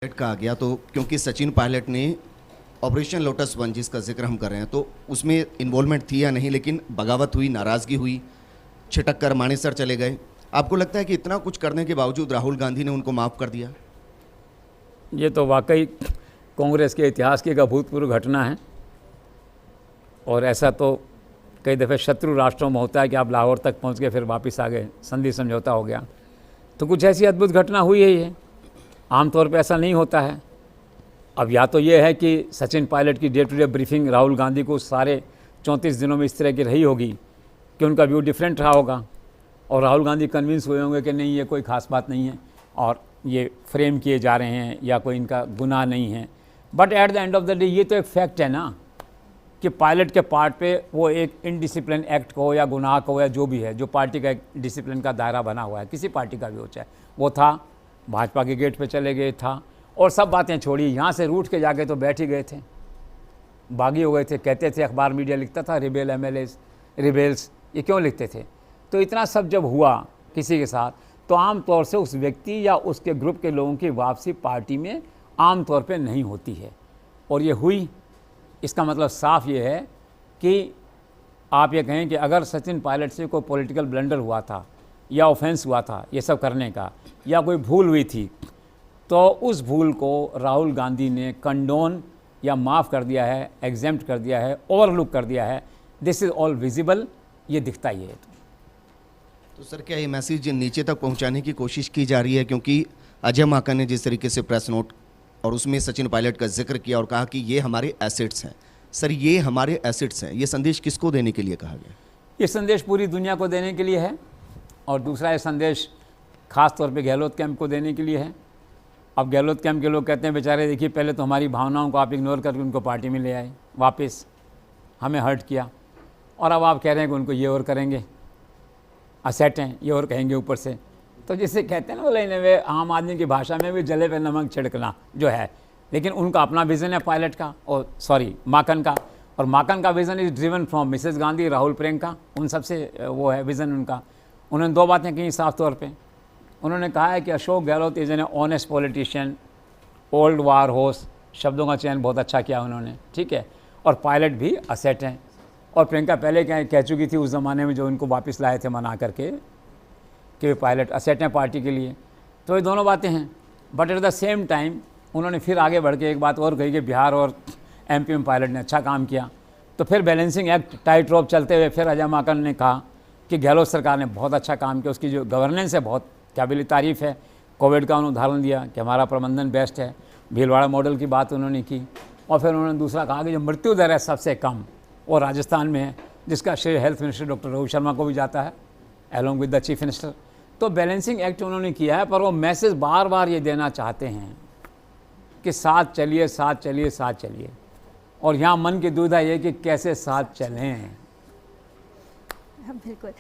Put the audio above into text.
कहा गया तो क्योंकि सचिन पायलट ने ऑपरेशन लोटस वन जिसका जिक्र हम कर रहे हैं तो उसमें इन्वॉल्वमेंट थी या नहीं, लेकिन बगावत हुई, नाराज़गी हुई, छिटक कर मानेसर चले गए। आपको लगता है कि इतना कुछ करने के बावजूद राहुल गांधी ने उनको माफ़ कर दिया? ये तो वाकई कांग्रेस के इतिहास की एक अभूतपूर्व घटना है। और ऐसा तो कई दफ़े शत्रु राष्ट्रों में होता है कि आप लाहौर तक पहुंच गए फिर वापस आ गए, संधि समझौता हो गया। तो कुछ ऐसी अद्भुत घटना हुई है। आमतौर पे ऐसा नहीं होता है। अब या तो ये है कि सचिन पायलट की day to day briefing Rahul Gandhi को सारे 34 दिनों में इस तरह की रही होगी कि उनका व्यू डिफरेंट रहा होगा और राहुल गांधी कन्विंस हुए होंगे कि नहीं ये कोई ख़ास बात नहीं है और ये फ्रेम किए जा रहे हैं या कोई इनका गुनाह नहीं है। But at the end of the day ये तो एक फैक्ट है ना कि पायलट के पार्ट पे वो एक इनडिसिप्लिन एक्ट को या गुनाह को या जो भी है, जो पार्टी का एक डिसिप्लिन का दायरा बना हुआ है, किसी पार्टी का भी हो चाहे वो था, भाजपा के गेट पे चले गए था और सब बातें छोड़ी, यहाँ से रूठ के जाके तो बैठ ही गए थे, बागी हो गए थे। कहते थे, अखबार मीडिया लिखता था रिबेल एमएलएस रिबेल्स, ये क्यों लिखते थे? तो इतना सब जब हुआ किसी के साथ तो आम तौर से उस व्यक्ति या उसके ग्रुप के लोगों की वापसी पार्टी में आम तौर पे नहीं होती है और ये हुई। इसका मतलब साफ ये है कि आप ये कहें कि अगर सचिन पायलट से कोई पॉलिटिकल ब्लंडर हुआ था या ऑफेंस हुआ था ये सब करने का या कोई भूल हुई थी तो उस भूल को राहुल गांधी ने कंडोन या माफ़ कर दिया है, एग्जेम्प्ट कर दिया है, ओवरलुक कर दिया है। दिस इज़ ऑल विजिबल, ये दिखता ही है। तो सर क्या ये मैसेज नीचे तक पहुंचाने की कोशिश की जा रही है? क्योंकि अजय माकन ने जिस तरीके से प्रेस नोट और उसमें सचिन पायलट का जिक्र किया और कहा कि ये हमारे एसेट्स हैं। सर ये हमारे एसेट्स हैं, ये संदेश किसको देने के लिए कहा गया? ये संदेश पूरी दुनिया को देने के लिए है और दूसरा ये संदेश खास तौर पे गहलोत कैंप को देने के लिए है। अब गहलोत कैंप के लोग कहते हैं बेचारे देखिए पहले तो हमारी भावनाओं को आप इग्नोर करके उनको पार्टी में ले आए, वापस हमें हर्ट किया और अब आप कह रहे हैं कि उनको ये और करेंगे, असेट हैं ये और कहेंगे ऊपर से। तो जिसे कहते हैं ना बोले वे आम आदमी की भाषा में भी जले पे नमक छिड़कना जो है, लेकिन उनका अपना विज़न है पायलट का और माकन का, और माकन का vision is driven from Mrs Gandhi, Rahul Priyanka, उन सबसे वो है विज़न उनका। उन्होंने दो बातें कही साफ तौर पे। उन्होंने कहा है कि Ashok Gehlot is an honest politician, old war horse, शब्दों का चयन बहुत अच्छा किया उन्होंने, ठीक है, और पायलट भी असेट हैं। और प्रियंका पहले कह चुकी थी उस ज़माने में जो उनको वापस लाए थे मना करके कि पायलट असेट हैं पार्टी के लिए। तो ये दोनों बातें हैं। But at the same time उन्होंने फिर आगे बढ़ के एक बात और कही कि बिहार और एमपी में पायलट ने अच्छा काम किया। तो फिर बैलेंसिंग एक्ट टाइट रोप चलते हुए फिर अजय माकन ने कहा कि गहलोत सरकार ने बहुत अच्छा काम किया, उसकी जो गवर्नेंस है बहुत काबिल तारीफ़ है। कोविड का उन्होंने उदाहरण दिया कि हमारा प्रबंधन बेस्ट है, भीलवाड़ा मॉडल की बात उन्होंने की। और फिर उन्होंने दूसरा कहा कि जो मृत्यु दर है सबसे कम वो राजस्थान में है, जिसका श्रेय health minister doctor Raghu Sharma को भी जाता है along with the chief minister. तो बैलेंसिंग एक्ट उन्होंने किया है, पर वो मैसेज बार बार ये देना चाहते हैं कि साथ चलिए साथ चलिए साथ चलिए, और यहाँ मन की दुविधा ये कि कैसे साथ चलें। बिल्कुल।